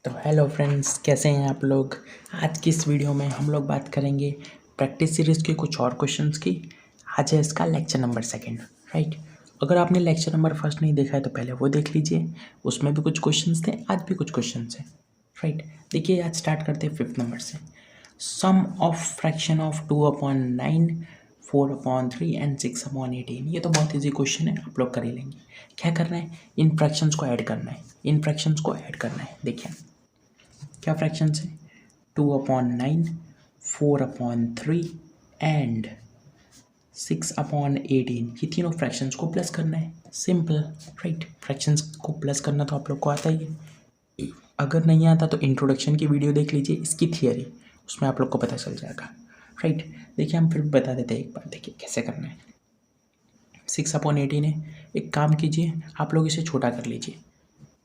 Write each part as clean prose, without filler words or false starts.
तो hello friends, कैसे हैं आप लोग। आज की इस वीडियो में हम लोग बात करेंगे प्रैक्टिस सीरीज़ के कुछ और क्वेश्चंस की। आज है इसका लेक्चर नंबर 2, राइट। अगर आपने लेक्चर नंबर 1 नहीं देखा है तो पहले वो देख लीजिए, उसमें भी कुछ क्वेश्चंस थे, आज भी कुछ क्वेश्चंस हैं, राइट। देखिए, आज स्टार्ट करते हैं 5th नंबर से। सम ऑफ फ्रैक्शन ऑफ 2/9, 4/3 एंड 6/18। ये तो बहुत ईजी क्वेश्चन है, आप लोग कर ही लेंगे। क्या करना है, इन फ्रैक्शंस को ऐड करना है, देखिए क्या फ्रैक्शंस है, 2/9, 4/3 एंड 6/18। ये तीनों फ्रैक्शंस को प्लस करना है, सिंपल, राइट। फ्रैक्शंस को प्लस करना तो आप लोग को आता ही है। अगर नहीं आता तो इंट्रोडक्शन की वीडियो देख लीजिए, इसकी थियरी, उसमें आप लोग को पता चल जाएगा, राइट। देखिए, हम फिर बता देते हैं एक बार, देखिए कैसे करना है। 6/18 है, एक काम कीजिए, आप लोग इसे छोटा कर लीजिए।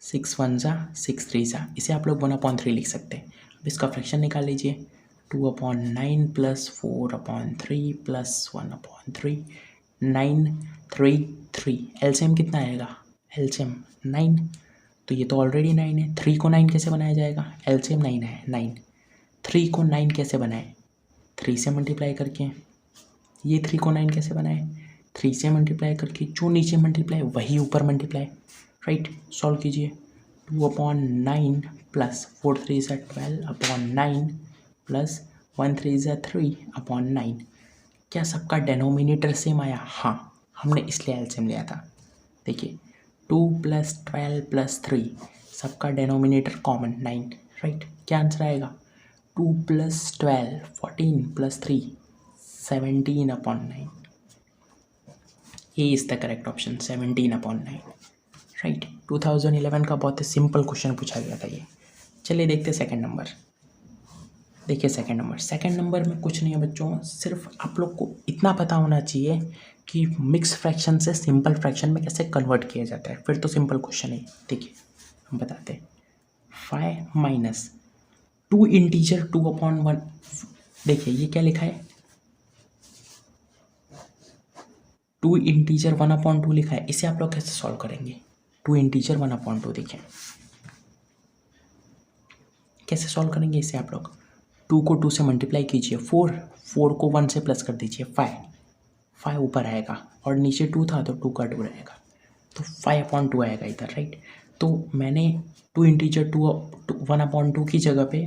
6 1 जा 6 3 जा, इसे आप लोग 1/3 लिख सकते हैं। अब इसका फ्रैक्शन निकाल लीजिए, 2/9 प्लस 4/3 प्लस 1/3, 9 3 3। एलसीएम कितना आएगा, एलसीएम 9, तो ये तो ऑलरेडी 9 है। 3 को 9 कैसे बनाया जाएगा, एलसीएम 9 है, 9। 3 को 9 कैसे बनाए, 3 से मल्टीप्लाई करके। ये 3 को 9 कैसे बनाए, 3 से मल्टीप्लाई करके। जो नीचे मल्टीप्लाई वही ऊपर मल्टीप्लाई, राइट। सॉल्व कीजिए, 2/9 प्लस 4 3 ज़ा 12/9 प्लस 1 3 ज़ा 3/9। क्या सबका डेनोमिनेटर सेम आया, हाँ, हमने इसलिए एलसीएम लिया था। देखिए, 2 + 12 + 3, सबका डेनोमिनेटर कॉमन 9, राइट। क्या आंसर आएगा, 2 + 12 14 + 3 17/9। A is the correct option, 17/9, right. 2011 का बहुत ही सिंपल क्वेश्चन पूछा गया था ये। चलिए देखते हैं सेकंड नंबर। देखिए सेकंड नंबर में कुछ नहीं है बच्चों, सिर्फ आप लोग को इतना पता होना चाहिए कि मिक्स फ्रैक्शन से सिंपल फ्रैक्शन में कैसे कन्वर्ट किया जाता है, फिर तो सिंपल क्वेश्चन है। देखिए हम बताते हैं, 5 माइनस 2 इंटीजर 2/1। देखिए ये क्या लिखा है, 2 इंटीजर 1/2 लिखा है। इसे आप लोग कैसे सॉल्व करेंगे, 2 इंटीजर 1/2। देखिए कैसे सॉल्व करेंगे इसे, आप लोग 2 को 2 से मल्टीप्लाई कीजिए, 4 को 1 से प्लस कर दीजिए, 5 ऊपर आएगा और नीचे 2 था तो 2 का 2 रहेगा, तो 5/2 आएगा इधर, राइट। तो मैंने 2 इंटीजर 1/2 की जगह पे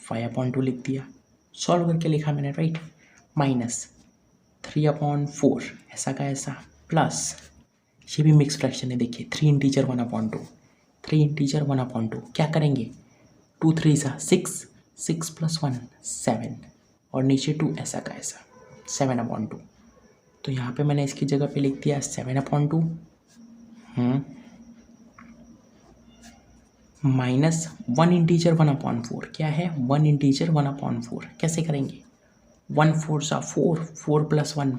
5/2 लिख दिया, सॉल्व करके लिखा मैंने, राइट। माइनस 3/4, ऐसा का ऐसा, प्लस ये भी मिक्स फ्रैक्शन है। देखिए 3 इंटीजर 1/2, 3 इंटीजर 1/2, क्या करेंगे, 2 3 सा 6, 6 + 1 7, और नीचे 2, ऐसा का ऐसा 7/2। तो यहाँ पे मैंने इसकी जगह पे लिख दिया 7/2 माइनस 1 इंटीजर 1/4। क्या है, 1 इंटीजर 1/4। कैसे करेंगे, 1 4 सा 4, 4 + 1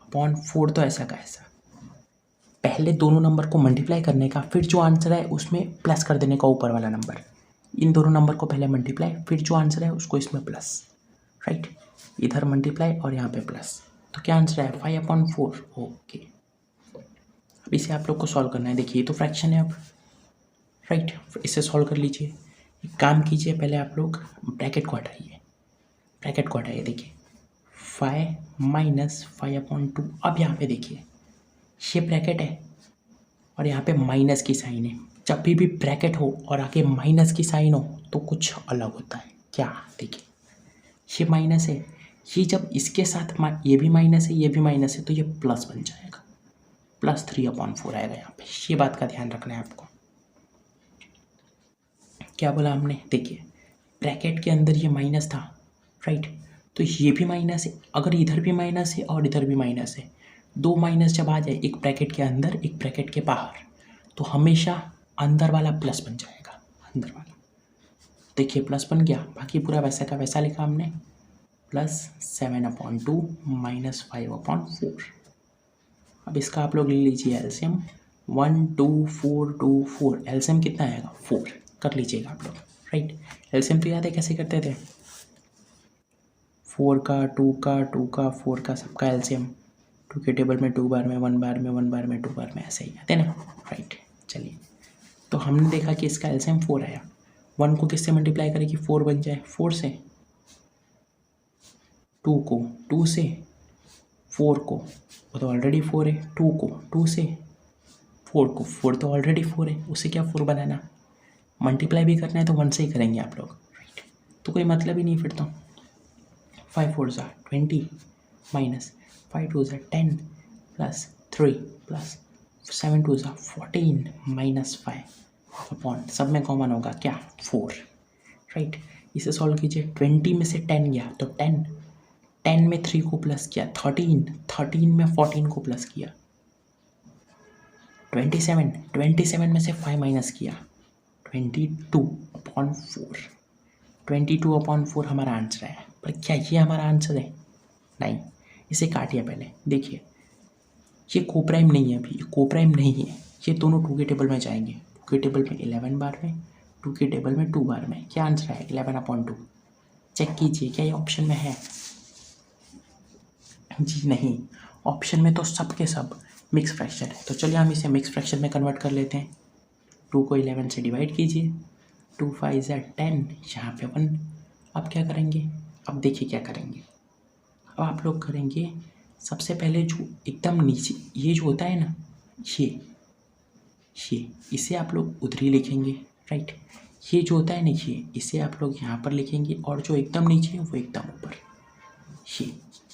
5/4, तो ऐसा का ऐसा। पहले दोनों नंबर को मल्टीप्लाई करने का, फिर जो आंसर है उसमें प्लस कर देने का ऊपर वाला नंबर। इन दोनों नंबर को पहले मल्टीप्लाई, फिर जो आंसर है उसको इसमें प्लस, राइट। इधर मल्टीप्लाई और यहाँ पे प्लस, तो क्या आंसर है 5/4। ओके, अब इसे आप लोग को सॉल्व करना है। देखिए ये तो फ्रैक्शन है अब, राइट। इसे सॉल्व कर लीजिए। एक काम कीजिए, पहले आप लोग ब्रैकेट को हटाइए, देखिए 5 माइनस 5/2। अब यहाँ पे देखिए ये ब्रैकेट है और यहाँ पे माइनस की साइन है। जब भी ब्रैकेट हो और आगे माइनस की साइन हो तो कुछ अलग होता है। क्या, देखिए ये माइनस है, ये जब इसके साथ ये भी माइनस है, ये भी माइनस है, तो ये प्लस बन जाएगा, प्लस 3/4 आएगा यहाँ पे। ये बात का ध्यान रखना है आपको। क्या बोला हमने, देखिए ब्रैकेट के अंदर ये माइनस था, राइट, तो ये भी माइनस है। अगर इधर भी माइनस है और इधर भी माइनस है, दो माइनस जब आ जाए, एक ब्रैकेट के अंदर एक ब्रैकेट के बाहर, तो हमेशा अंदर वाला प्लस बन जाएगा, अंदर वाला। देखिए प्लस बन गया, बाकी पूरा वैसा का वैसा लिखा हमने, प्लस 7/2 माइनस 5/4। अब इसका आप लोग ले लीजिए एलसीएम, 1 2 4 2 4, एलसीएम कितना आएगा, 4 कर लीजिएगा आप लोग, राइट। एलसीएम तो याद है कैसे करते थे, 4 का 2 का 2 का 4 का, सबका एलसीएम 2 के टेबल में 2 बार में, 1 बार में, 1 बार में, 2 बार में, ऐसे ही आते ना, राइट। चलिए, तो हमने देखा कि इसका एलसीएम 4 आया। 1 को किससे मल्टीप्लाई करें कि 4 बन जाए, 4 से, 2 को 2 से, 4 को, वो तो ऑलरेडी 4 है, 2 को 2 से, 4 को 4 तो ऑलरेडी 4 है, उसे क्या 4 बनाना, मल्टीप्लाई भी करना है तो 1 से ही करेंगे आप लोग, राइट। तो कोई मतलब ही नहीं फिर तो। 5 4 ज़ा 20 माइनस 5 2 ज़ा 10 प्लस 3 प्लस 7 2 ज़ा 14 माइनस 5 अपॉन, सब में कॉमन होगा क्या, 4, राइट। इसे सॉल्व कीजिए, 20 में से 10 गया तो 10, 10 में 3 को प्लस किया 13, 13 में 14 को प्लस किया 27, 27 में से 5 माइनस किया 22/4, 22/4 हमारा आंसर है। पर क्या ये हमारा आंसर है, नहीं। इसे काटिए पहले, देखिए ये कोप्राइम नहीं है, अभी कोप्राइम नहीं है, ये दोनों 2 के टेबल में जाएंगे, 2 के टेबल में 11 बार में, 2 के टेबल में 2 बार में, क्या आंसर है 11/2। चेक कीजिए क्या ये ऑप्शन में है, जी नहीं, ऑप्शन में तो सब के सब मिक्स फ्रैक्शन है। तो चलिए हम इसे मिक्स फ्रैक्शन में कन्वर्ट कर लेते हैं। 2 को 11 से डिवाइड कीजिए, 2 5 ज़ा 10, यहाँ पे 1। अब क्या करेंगे, अब देखिए क्या करेंगे, अब आप लोग करेंगे सबसे पहले जो एकदम नीचे ये जो होता है ना, ये इसे आप लोग उधर ही लिखेंगे, राइट। ये जो होता है ना ये, इसे आप लोग यहाँ पर लिखेंगे, और जो एकदम नीचे है वो एकदम ऊपर, ये।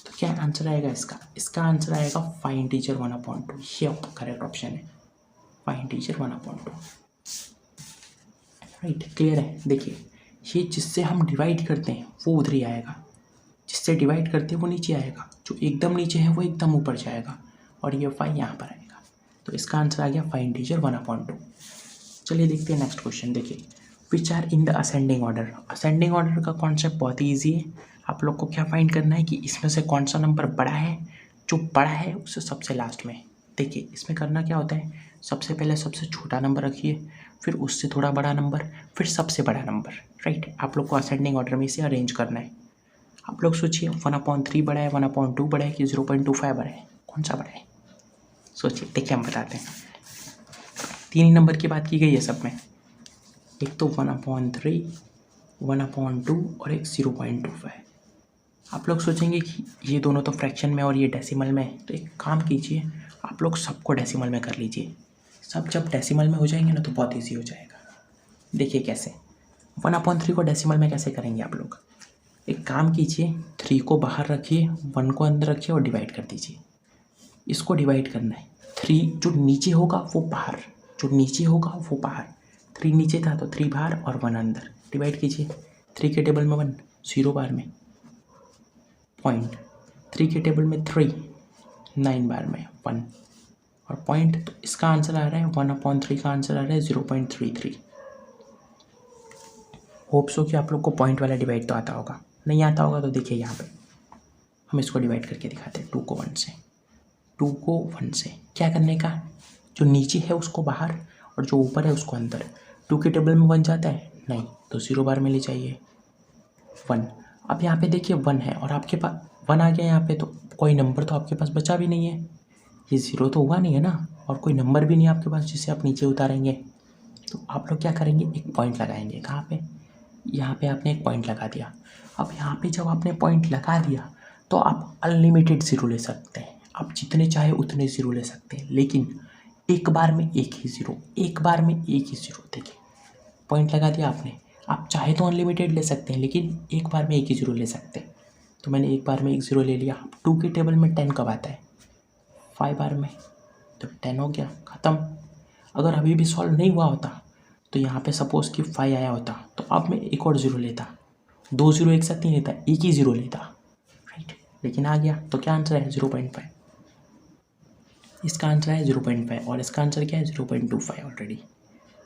तो क्या आंसर आएगा इसका, इसका आंसर आएगा 5 इंटीजर 1/2, ये करेक्ट ऑप्शन है, 5 इंटीजर 1/2, राइट। क्लियर है, देखिए ये जिससे हम डिवाइड करते हैं वो उधर ही आएगा, जिससे डिवाइड करते हैं वो नीचे आएगा, जो एकदम नीचे है वो एकदम ऊपर जाएगा, और ये 5 यहाँ पर आएगा। तो इसका आंसर आ गया 5 इंटीजर 1/2। चलिए देखते हैं नेक्स्ट क्वेश्चन। देखिए, which are in the ascending order. Ascending order का कॉन्सेप्ट बहुत ही ईजी है। आप लोग को क्या फाइंड करना है कि इसमें से कौन सा नंबर बड़ा है, जो बड़ा है उससे सबसे लास्ट में। देखिए इसमें करना क्या होता है, सबसे पहले सबसे छोटा नंबर रखिए, फिर उससे थोड़ा बड़ा नंबर, फिर सबसे बड़ा नंबर, राइट। आप लोग को असेंडिंग ऑर्डर में इसे अरेंज करना है। आप लोग सोचिए 1/3 बड़ा है, 1/2 बड़ा है कि 0.25 बड़ा है, कौन सा बड़ा है, सोचिए। देखिए हम बताते हैं, 3 ही नंबर की बात की गई है सब में, एक तो 1/3, 1/2 और एक 0.25। आप लोग सोचेंगे कि ये दोनों तो फ्रैक्शन में और ये डेसिमल में है, तो एक काम कीजिए, आप लोग सबको डेसिमल में कर लीजिए। सब जब डेसिमल में हो जाएंगे ना तो बहुत ईजी हो जाएगा। देखिए कैसे, 1/3 को डेसिमल में कैसे करेंगे आप लोग, एक काम कीजिए, 3 को बाहर रखिए, 1 को अंदर रखिए और डिवाइड कर दीजिए। इसको डिवाइड करना है, 3 जो नीचे होगा वो बाहर, जो नीचे होगा वो बाहर, 3 नीचे था तो 3 बाहर और 1 अंदर, डिवाइड कीजिए। 3 के टेबल में 1, 0 बार में पॉइंट, 3 के टेबल में 3, 9 बार में 1 और पॉइंट। तो इसका आंसर आ रहा है 1/3 का आंसर आ रहा है 0.33। होप सो कि आप लोग को पॉइंट वाला डिवाइड तो आता होगा, नहीं आता होगा तो देखिए यहाँ पे हम इसको डिवाइड करके दिखाते हैं। 2 को 1 से, 2 को 1 से क्या करने का, जो नीचे है उसको बाहर और जो ऊपर है उसको अंदर। 2 के टेबल में 1 जाता है, नहीं तो 0 बार में ले जाइए 1। अब यहाँ पे देखिए 1 है और आपके पास 1 आ गया यहाँ पे, तो कोई नंबर तो आपके पास बचा भी नहीं है, ये 0 तो हुआ नहीं है ना, और कोई नंबर भी नहीं है आपके पास जिसे आप नीचे उतारेंगे। तो आप लोग क्या करेंगे, एक पॉइंट लगाएंगे, कहाँ पे, यहाँ पे आपने एक पॉइंट लगा दिया। अब यहाँ पे जब आपने पॉइंट लगा दिया तो आप अनलिमिटेड 0 ले सकते हैं, आप जितने चाहे उतने 0 ले सकते हैं, लेकिन एक बार में एक ही 0, एक बार में एक ही 0। देखिए पॉइंट लगा दिया आपने, आप चाहे तो अनलिमिटेड ले सकते हैं, लेकिन एक बार में एक ही 0 ले सकते हैं। तो मैंने एक बार में एक 0 ले लिया। 2 के टेबल में 10 कब आता है, 5 बार में, तो 10 हो गया, ख़त्म। अगर अभी भी सॉल्व नहीं हुआ होता तो यहाँ पे सपोज़ कि 5 आया होता, तो अब मैं एक और 0 लेता, 2 0 एक साथ नहीं लेता, एक ही 0 लेता, राइट। लेकिन आ गया, तो क्या आंसर है 0.5। इसका आंसर है 0.5 और इसका आंसर क्या है 0.25 ऑलरेडी,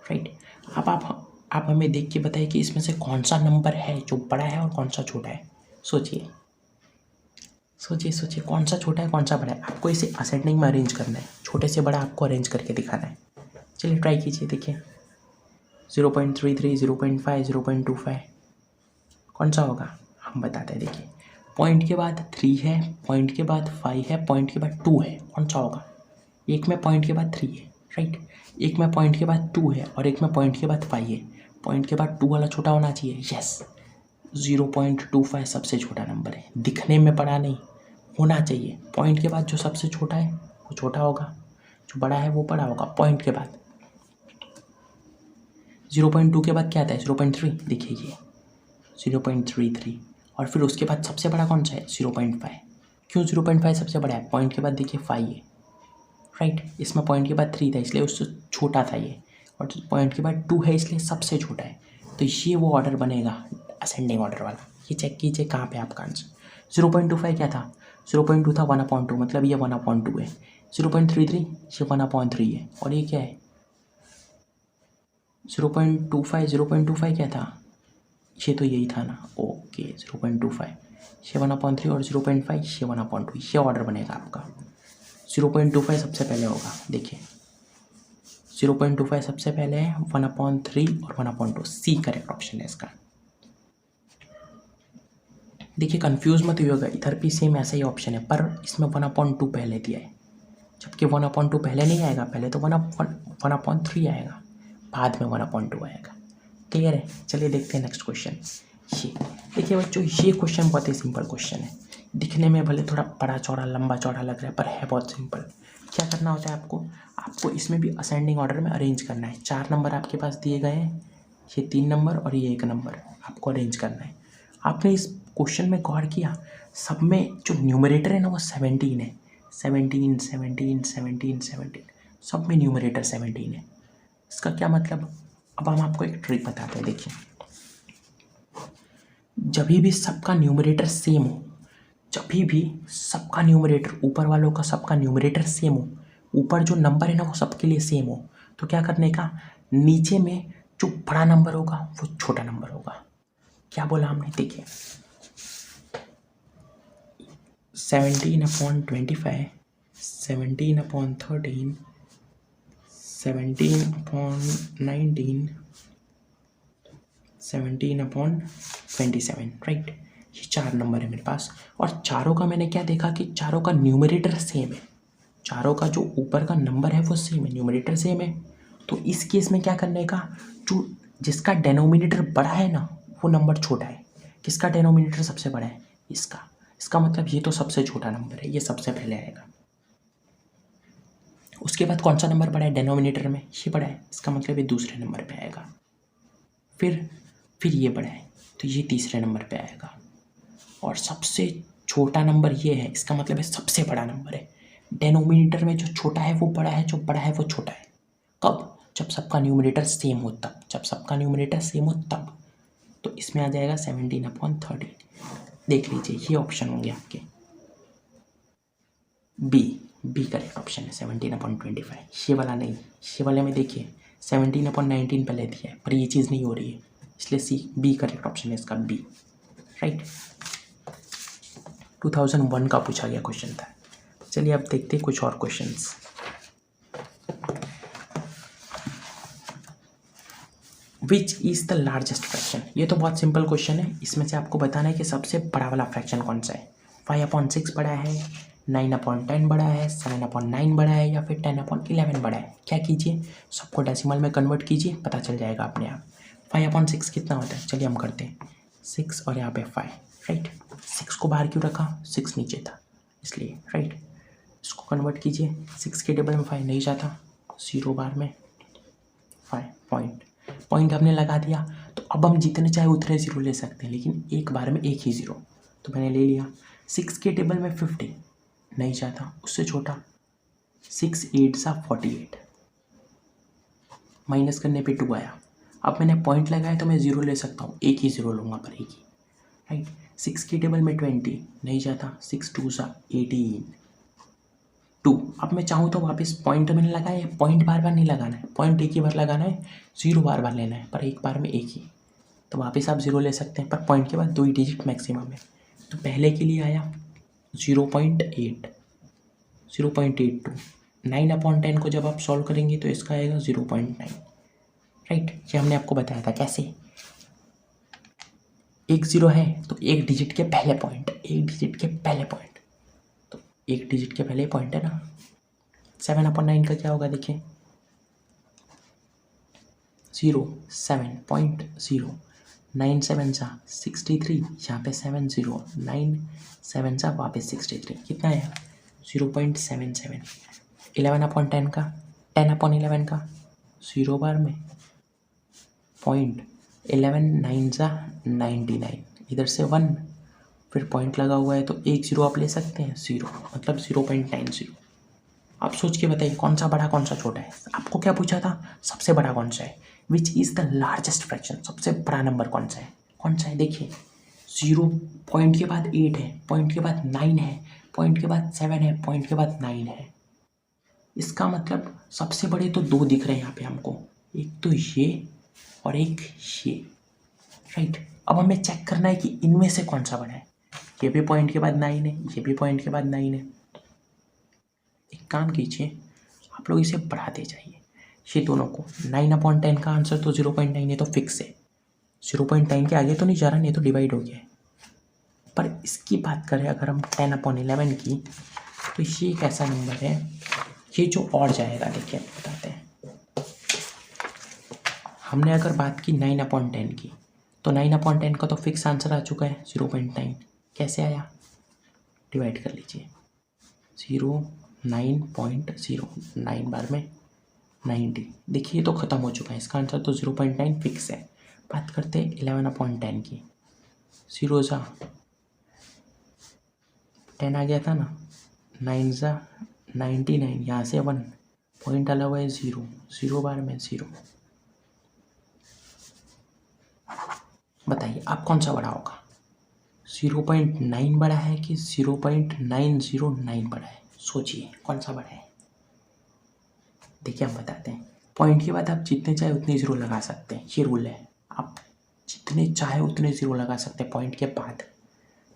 राइट। अब आप हमें देख के बताइए कि इसमें से कौन सा नंबर है जो बड़ा है और कौन सा छोटा है। सोचिए सोचिए सोचिए, कौन सा छोटा है कौन सा बड़ा है। आपको इसे असेंडिंग में अरेंज करना है, छोटे से बड़ा आपको अरेंज करके दिखाना है। चलिए ट्राई कीजिए, देखिए 0.33, 0.5, 0.25 कौन सा होगा हम बताते हैं। देखिए पॉइंट के बाद 3 है, पॉइंट के बाद 5 है, पॉइंट के बाद 2 है, कौन सा होगा। एक में पॉइंट के बाद 3 है, राइट, एक में पॉइंट के बाद 2 है और एक में पॉइंट के बाद 5 है। पॉइंट के बाद 2 वाला छोटा होना चाहिए। यस, 0.25 सबसे छोटा नंबर है, दिखने में बड़ा नहीं होना चाहिए। पॉइंट के बाद जो सबसे छोटा है वो छोटा होगा, जो बड़ा है वो बड़ा होगा। पॉइंट के बाद 0.2 के बाद क्या आता है 0.3, देखिए ये 0.33, और फिर उसके बाद सबसे बड़ा कौन सा है 0.5। क्यों 0.5 सबसे बड़ा है, पॉइंट के बाद देखिए 5 है, राइट। इसमें पॉइंट के बाद 3 था इसलिए उससे छोटा था ये, और पॉइंट के बाद 2 है इसलिए सबसे छोटा है। तो ये वो ऑर्डर बनेगा असेंडिंग ऑर्डर वाला। ये चेक कीजिए कहाँ पे आपका आंसर। 0.25 क्या था, 0.2 था 1/2, मतलब ये 1/2 है। 0.33 ये 1/3 है, और ये क्या है 0.25, 0.25 क्या था, ये तो यही था ना, ओके 0.25 ये 1/3 और 0.5 ये 1/2, ये ऑर्डर बनेगा आपका। 0.25 सबसे पहले होगा, देखिए 0.25 सबसे पहले है, 1/3 और 1/2, सी करेक्ट ऑप्शन है इसका। देखिए कंफ्यूज मत होइएगा, इधर भी सेम ऐसा ही ऑप्शन है, पर इसमें 1/2 पहले दिया है, जबकि 1/2 पहले नहीं आएगा, पहले तो 1/3 आएगा, बाद में 1/2 आएगा। क्लियर है, चलिए देखते हैं नेक्स्ट क्वेश्चन। ये देखिए बच्चों, ये क्वेश्चन बहुत ही सिंपल क्वेश्चन है, दिखने में भले थोड़ा बड़ा चौड़ा लंबा चौड़ा लग रहा है, पर है बहुत सिंपल। क्या करना होता है आपको इसमें भी असेंडिंग ऑर्डर में अरेंज करना है। 4 नंबर आपके पास दिए गए हैं, ये 3 नंबर और ये 1 नंबर आपको अरेंज करना है। आपने इस क्वेश्चन में गौर किया, सब में जो न्यूमरेटर है ना वो 17 है, 17 17 17 17, सब में न्यूमरेटर 17 है। इसका क्या मतलब, अब हम आपको एक ट्रिक बताते हैं। देखिए जब भी सबका न्यूमरेटर सेम हो, जब भी सबका न्यूमरेटर ऊपर वालों का सबका न्यूमरेटर सेम हो, ऊपर जो नंबर है ना वो सबके लिए सेम हो, तो क्या करने का, नीचे में जो बड़ा नंबर होगा वो छोटा नंबर होगा। क्या बोला हमने, देखिए 17/25, 17/13, 17/19, 17/27, राइट। ये 4 नंबर है मेरे पास, और चारों का मैंने क्या देखा कि चारों का न्यूमरेटर सेम है, चारों का जो ऊपर का नंबर है वो सेम है, न्यूमरेटर सेम है। तो इस केस में क्या करने का, जो जिसका डेनोमिनेटर बड़ा है ना वो नंबर छोटा है, किसका डेनोमिनेटर सबसे बड़ा है, इसका मतलब ये तो सबसे छोटा नंबर है, ये सबसे पहले आएगा। उसके बाद कौन सा नंबर बड़ा है डेनोमिनेटर में, ये बड़ा है, इसका मतलब ये दूसरे नंबर पे आएगा। फिर ये बड़ा है तो ये तीसरे नंबर पे आएगा, और सबसे छोटा नंबर ये है, इसका मतलब है सबसे बड़ा नंबर है। डेनोमिनेटर में जो छोटा है वो बड़ा है, जो बड़ा है वो छोटा है। कब, जब सबका न्यूमरेटर सेम हो तब, जब सबका न्यूमरेटर सेम हो तब। तो इसमें आ जाएगा 17/13। देख लीजिए ये ऑप्शन होंगे आपके, बी करेक्ट ऑप्शन है 17/25। ये वाला नहीं, ये वाले में देखिए 17/19 पहले दिया है, पर ये चीज़ नहीं हो रही है, इसलिए बी करेक्ट ऑप्शन है इसका, बी, राइट। 2001 का पूछा गया क्वेश्चन था। चलिए अब देखते हैं कुछ और questions. Which is the largest fraction, ये तो बहुत सिंपल क्वेश्चन है, इसमें से आपको बताना है कि सबसे बड़ा वाला फ्रैक्शन कौन सा है। 5/6 बड़ा है, 9/10 बड़ा है, 7/9 बड़ा है, या फिर 10/11 बड़ा है। क्या कीजिए, सबको डेसिमल में कन्वर्ट कीजिए, पता चल जाएगा अपने आप। 5/6 कितना होता है, चलिए हम करते हैं 6 और यहाँ पे 5, राइट। 6 को बाहर क्यों रखा, 6 नीचे था इसलिए, राइट। इसको कन्वर्ट कीजिए, 6 के टेबल में 5 नहीं जाता, 0 बार में 5 पॉइंट हमने लगा दिया। तो अब हम जितने चाहे उतने 0 ले सकते हैं, लेकिन एक बार में एक ही 0, तो मैंने ले लिया। 6 के टेबल में 50 नहीं जाता, उससे छोटा 6 8 सा 48, माइनस करने पे 2 आया। अब मैंने पॉइंट लगाया तो मैं 0 ले सकता हूँ, एक ही 0 लूँगा, पर एक ही, राइट। 6 के टेबल में 20 नहीं जाता, 6 2 सा 18 2। अब मैं चाहूँ तो वापस पॉइंट मैंने लगाया है, पॉइंट बार बार नहीं लगाना है, पॉइंट एक ही बार लगाना है, 0 बार बार लेना है, पर एक बार में एक ही, तो वापस आप 0 ले सकते हैं, पर पॉइंट के बाद 2 ही डिजिट मैक्सिमम है। तो पहले के लिए आया 0.8, 0.82, 9/10 को जब आप सॉल्व करेंगे तो इसका आएगा 0.9, राइट। ये हमने आपको बताया था कैसे, एक 0 है तो एक डिजिट के पहले पॉइंट, एक डिजिट के पहले पॉइंट, तो एक डिजिट के पहले पॉइंट है ना। 7/9 का क्या होगा, देखिए 7.0, 9 7 सा 63, यहाँ पे 70, 9 7 सा वापस 63, कितना है 0.77। 11/10 का 10/11 का 0 बार में 0.11 9 सा 99, इधर से 1, फिर पॉइंट लगा हुआ है तो एक जीरो आप ले सकते हैं, 0 मतलब 0.90। आप सोच के बताइए कौन सा बड़ा कौन सा छोटा है। आपको क्या पूछा था, सबसे बड़ा कौन सा है, which is the largest fraction, सबसे बड़ा नंबर कौन सा है देखिए। 0 पॉइंट के बाद 8 है, पॉइंट के बाद 9 है, पॉइंट के बाद 7 है, पॉइंट के बाद 9 है। इसका मतलब सबसे बड़े तो 2 दिख रहे हैं यहाँ पे हमको, एक तो ये और एक ये, राइट। अब हमें चेक करना है कि इनमें से कौन सा बड़ा है। ये भी पॉइंट के बाद 9 है, ये भी पॉइंट के बाद 9 है। एक काम कीजिए, आप लोग इसे बढ़ाते जाइए ये दोनों को। 9/10 का आंसर तो 0.9 है, तो फिक्स है। 0.9 के आगे तो नहीं जा रहा, नहीं तो डिवाइड हो गया है। पर इसकी बात करें अगर हम 10/11 की, तो ये एक ऐसा नंबर है ये जो और जाएगा। देखिए बताते हैं, हमने अगर बात की 9/10 की, तो 9/10 का तो फिक्स आंसर आ चुका है 0.9। कैसे आया, डिवाइड कर लीजिए। 9.0 9 बार में 90, देखिए तो ख़त्म हो चुका है, इसका आंसर तो 0.9 फिक्स है। बात करते हैं 11/10 की, 0 सा 10 आ गया था ना, 9 सा 99, यहाँ से 1 पॉइंट डाला हुआ है 0 बार में 0। बताइए आप कौन सा बड़ा होगा, 0.9 बड़ा है कि 0.909 बड़ा है, सोचिए कौन सा बड़ा है। देखिए हम बताते हैं, पॉइंट के बाद आप जितने चाहे उतने ज़ीरो लगा सकते हैं, ये रूल है। आप जितने चाहे उतने ज़ीरो लगा सकते हैं पॉइंट के बाद।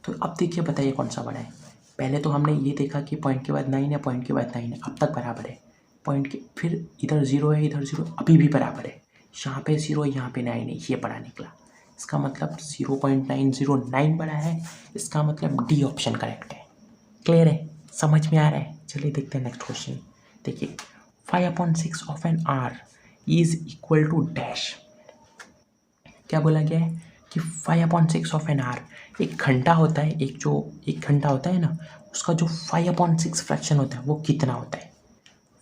तो अब देखिए बताइए कौन सा बड़ा है। पहले तो हमने ये देखा कि पॉइंट के बाद 9 है, पॉइंट के बाद 9 है, अब तक बराबर है। पॉइंट के फिर इधर 0 है, इधर 0, अभी भी बराबर है। यहाँ पे 0, यहाँ पे 9 है, ये बड़ा निकला। इसका मतलब 0.909 बड़ा है। इसका मतलब डी ऑप्शन करेक्ट है। क्लियर है, समझ में आ रहा है। चलिए देखते हैं नेक्स्ट क्वेश्चन। देखिए 5/6 of an hour is equal to dash. क्या बोला गया है कि 5/6 ऑफ एन आर, एक घंटा होता है, एक घंटा होता है ना, उसका जो 5/6 फ्रैक्शन होता है वो कितना होता है।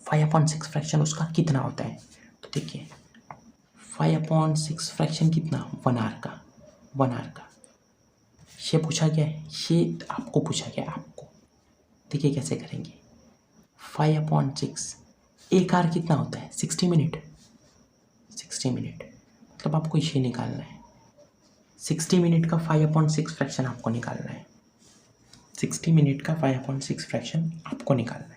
5/6 फ्रैक्शन उसका कितना होता है, तो देखिए 5/6 फ्रैक्शन कितना, 1 आवर का, 1 आवर का। ये पूछा गया है, ये आपको पूछा गया है आपको। देखिए कैसे करेंगे। 5/6 एक आवर कितना होता है, 60 मिनट। 60 मिनट मतलब आपको ये निकालना है, 60 मिनट का 5/6 फ्रैक्शन आपको निकालना है। 60 मिनट का 5/6 फ्रैक्शन आपको निकालना है।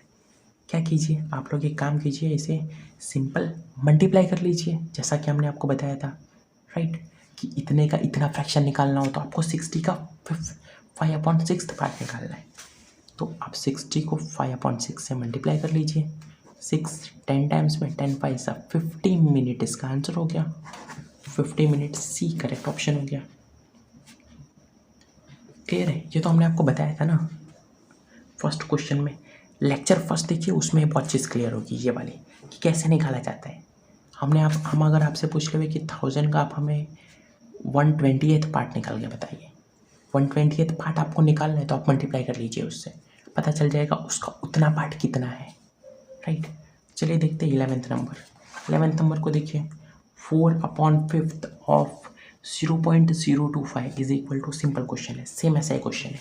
क्या कीजिए, आप लोग एक काम कीजिए, इसे सिंपल मल्टीप्लाई कर लीजिए, जैसा कि हमने आपको बताया था, राइट, कि इतने का इतना फ्रैक्शन निकालना हो तो आपको 60 का 5/6 पार्ट निकालना है। तो आप 60 को 5/6 से मल्टीप्लाई कर लीजिए। 6 10 टाइम्स में 10 5 सा 50 मिनट इसका आंसर हो गया। 50 मिनट सी करेक्ट ऑप्शन हो गया। क्लियर है, ये तो हमने आपको बताया था ना फर्स्ट क्वेश्चन में। लेक्चर फर्स्ट देखिए, उसमें बहुत चीज़ क्लियर होगी ये वाली, कि कैसे निकाला जाता है। हम अगर आपसे पूछ ले कि 1000 का आप हमें 1/20th पार्ट निकाल के बताइए, 1/20th पार्ट आपको निकालना है तो आप मल्टीप्लाई कर लीजिए, उससे पता चल जाएगा उसका उतना पार्ट कितना है, राइट। चलिए देखते हैं 11th नंबर। 11th नंबर को देखिए, 4/5 of 0.025 is equal to, simple question है, सेम ऐसा ही क्वेश्चन है।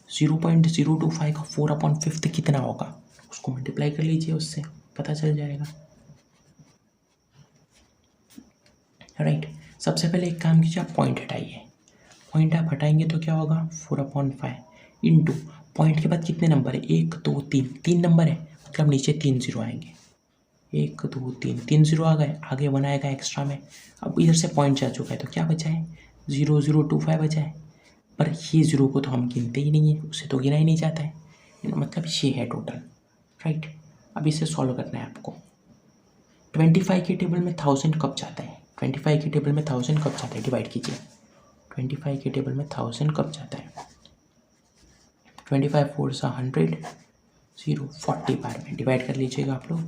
0.025 का 4/5 कितना होगा, उसको मल्टीप्लाई कर लीजिए, उससे पता चल जाएगा, राइट। सबसे पहले एक काम कीजिए, आप पॉइंट हटाइए। पॉइंट आप हटाएंगे तो क्या होगा, 4/5 इंटू पॉइंट के बाद कितने नंबर है, 1 2 3, 3 नंबर है, मतलब नीचे 3 0 आएंगे। 1 2 3, 3 0 आ गए, आगे 1 आएगा एक्स्ट्रा में। अब इधर से पॉइंट जा चुका है तो क्या बचा है, 0.025 बचा है। पर ये 0 को तो हम गिनते ही नहीं है, उसे तो गिना ही नहीं जाता है, मतलब ये है टोटल, राइट। अब इसे सॉल्व करना है आपको। 25 के टेबल में 1000 कब जाता है, 25 के टेबल में 1000 कब जाता है, डिवाइड कीजिए। 25 के टेबल में 1000 कब जाता है, 25 4 सा 100, 0 40 बार में डिवाइड कर लीजिएगा आप लोग।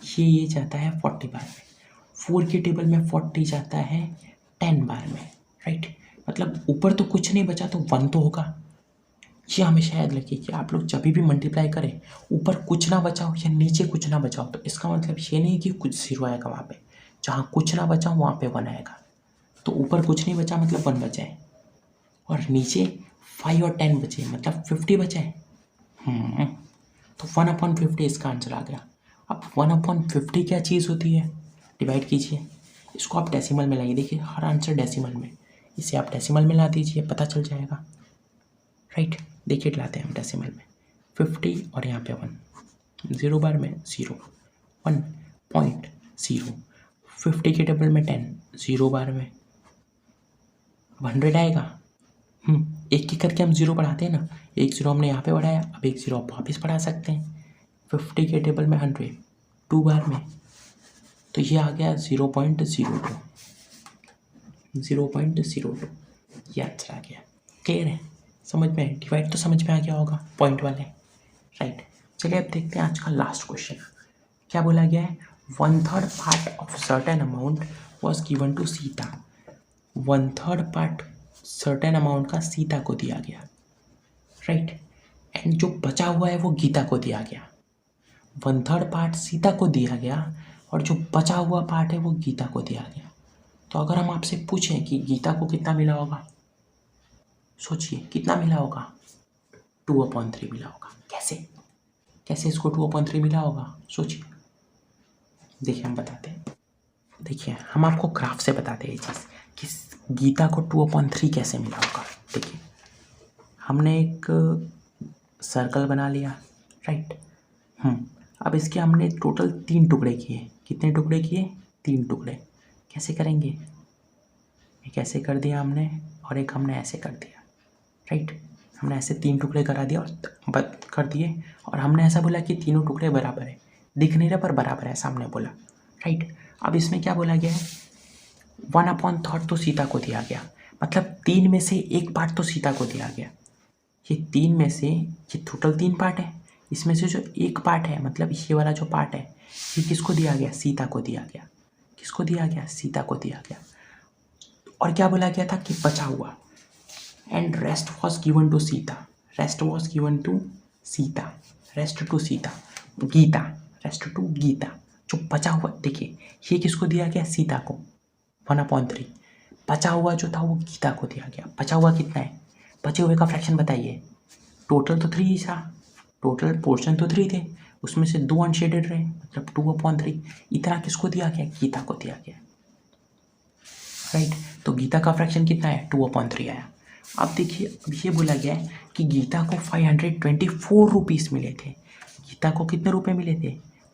ये जाता है 40 बार में। 4 के टेबल में 40 जाता है 10 बार में, राइट। मतलब ऊपर तो कुछ नहीं बचा तो 1 तो होगा। ये हमेशा याद रखिए कि आप लोग जब भी मल्टीप्लाई करें ऊपर कुछ ना बचाओ या नीचे कुछ ना बचाओ, तो इसका मतलब ये नहीं कि कुछ 0 आएगा वहाँ पे। जहाँ कुछ ना बचा वहाँ पे 1 आएगा। तो ऊपर कुछ नहीं बचा मतलब 1 बचा है, और नीचे 5 और 10 बचे मतलब 50 बचा है। तो 1/50 इसका आंसर आ गया। अब 1/50 क्या चीज़ होती है, डिवाइड कीजिए। इसको आप डेसिमल में लाइए, देखिए हर आंसर डेसिमल में, इसे आप डेसिमल में ला दीजिए, पता चल जाएगा, राइट। देखिए लाते हैं हम डेसिमल में 50 और यहाँ पे 1, 0 बार में 0, 1.0, 50 के टेबल में 10, 0 बार में 100 आएगा। एक एक करके हम 0 बढ़ाते हैं ना, एक 0 हमने यहाँ पे बढ़ाया, अब एक 0 आप वापस बढ़ा सकते हैं। 50 के टेबल में 100, 2 बार में, तो ये आ गया 0.02, 0.02, ये आंसर आ गया। क्लियर है, समझ में, डिवाइड तो समझ में आ गया होगा पॉइंट वाले, राइट। चलिए अब देखते हैं आज का लास्ट क्वेश्चन। क्या बोला गया है, 1/3 part of certain amount was given to Sita. 1/3 part certain amount का सीता को दिया गया, राइट। एंड जो बचा हुआ है वो गीता को दिया गया। 1/3 पार्ट सीता को दिया गया और जो बचा हुआ पार्ट है वो गीता को दिया गया। तो अगर हम आपसे पूछें कि गीता को कितना मिला होगा, सोचिए कितना मिला होगा, 2/3 मिला होगा। कैसे इसको 2/3 मिला होगा, सोचिए। देखिए हम बताते हैं, देखिए हम आपको ग्राफ से बताते हैं ये चीज़ कि गीता को 2/3 कैसे मिला होगा। देखिए हमने एक सर्कल बना लिया, राइट। अब इसके हमने टोटल 3 टुकड़े किए। कितने टुकड़े किए, 3 टुकड़े। कैसे करेंगे, एक ऐसे कर दिया हमने और एक हमने ऐसे कर दिया, राइट। हमने ऐसे 3 टुकड़े करा दिया और कर दिए, और हमने ऐसा बोला कि तीनों टुकड़े बराबर है, दिख नहीं रहा पर बराबर है, ऐसा हमने बोला, राइट। अब इसमें क्या बोला गया है, 1/3 तो सीता को दिया गया, मतलब 3 में से एक पार्ट तो सीता को दिया गया। ये 3 में से, ये टोटल 3 पार्ट है, इसमें से जो एक पार्ट है, मतलब ये वाला जो पार्ट है, ये किसको दिया गया, सीता को दिया गया। किसको दिया गया, सीता को दिया गया। और क्या बोला गया था कि बचा हुआ, and rest was given to Sita, rest was given to Sita, rest to Sita, Gita, rest to Gita. जो बचा हुआ, देखिए ये किसको दिया गया, सीता को 1/3, बचा हुआ जो था वो गीता को दिया गया। बचा हुआ कितना है, बचे हुए का फ्रैक्शन बताइए। टोटल तो 3 ही था, टोटल पोर्शन तो 3 थे, उसमें से 2 अनशेडेड रहे, मतलब 2/3। इतना किसको दिया गया, गीता को दिया गया, राइट। तो गीता का फ्रैक्शन कितना है, 2/3 आया। अब देखिए, अब ये बोला गया है कि गीता को 524 रुपीज़ मिले थे। गीता को कितने रुपए मिले थे,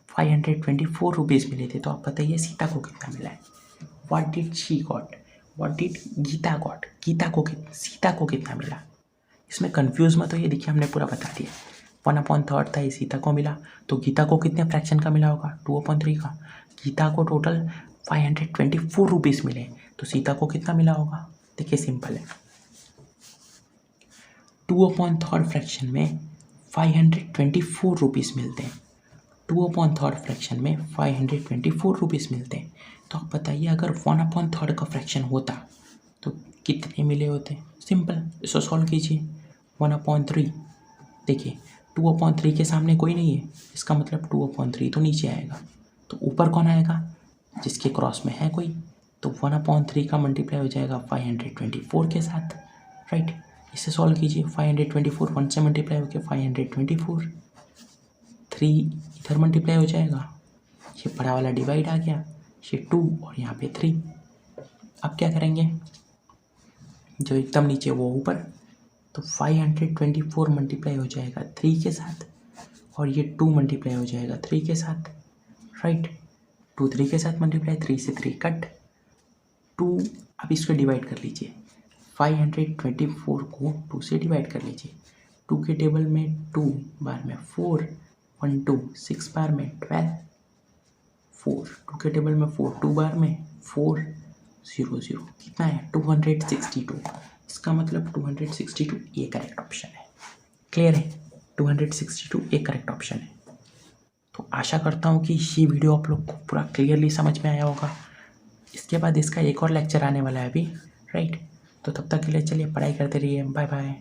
524 रुपीज़ मिले थे। तो आप बताइए सीता को कितना मिला है, what did she got, what did Gita got, Sita को कितना मिला। इसमें कंफ्यूज मत होइए, देखिए हमने पूरा बता दिया। 1/3 था, ये सीता को मिला, तो गीता को कितने फ्रैक्शन का मिला होगा, 2/3 का। गीता को टोटल 524 रुपीज़ मिले, तो सीता को कितना मिला होगा। देखिए सिंपल है, 2/3 फ्रैक्शन में 524 रुपीज़ मिलते हैं, 2/3 फ्रैक्शन में 524 रुपीज़ मिलते हैं। तो आप बताइए अगर 1/3 का फ्रैक्शन होता तो कितने मिले होते, सिंपल, इसको सॉल्व कीजिए। 1/3, देखिए 2/3 के सामने कोई नहीं है, इसका मतलब 2/3 तो नीचे आएगा, तो ऊपर कौन आएगा, जिसके क्रॉस में है कोई, तो 1/3 का मल्टीप्लाई हो जाएगा 524 के साथ, राइट। इसे सॉल्व कीजिए, 524 1 से मल्टीप्लाई होकर 524, 3 इधर मल्टीप्लाई हो जाएगा, ये बड़ा वाला डिवाइड आ गया, ये 2 और यहाँ पे 3। अब क्या करेंगे, जो एकदम नीचे वो ऊपर, तो 524 मल्टीप्लाई हो जाएगा 3 के साथ, और ये 2 मल्टीप्लाई हो जाएगा 3 के साथ, राइट। 2 3 के साथ मल्टीप्लाई, 3 से 3 कट, 2। अब इसको डिवाइड कर लीजिए, 524 को 2 से डिवाइड कर लीजिए। 2 के टेबल में 2 बार में 4, 1 2, 6 बार में 12, 4, 2 के टेबल में 4, 2 बार में 4, 0 0, कितना है 262। इसका मतलब 262 ये करेक्ट ऑप्शन है। क्लियर है, 262 एक करेक्ट ऑप्शन है। तो आशा करता हूँ कि ये वीडियो आप लोग को पूरा क्लियरली समझ में आया होगा। इसके बाद इसका एक और लेक्चर आने वाला है अभी, राइट। तो तब तक के लिए चलिए पढ़ाई करते रहिए, बाय बाय।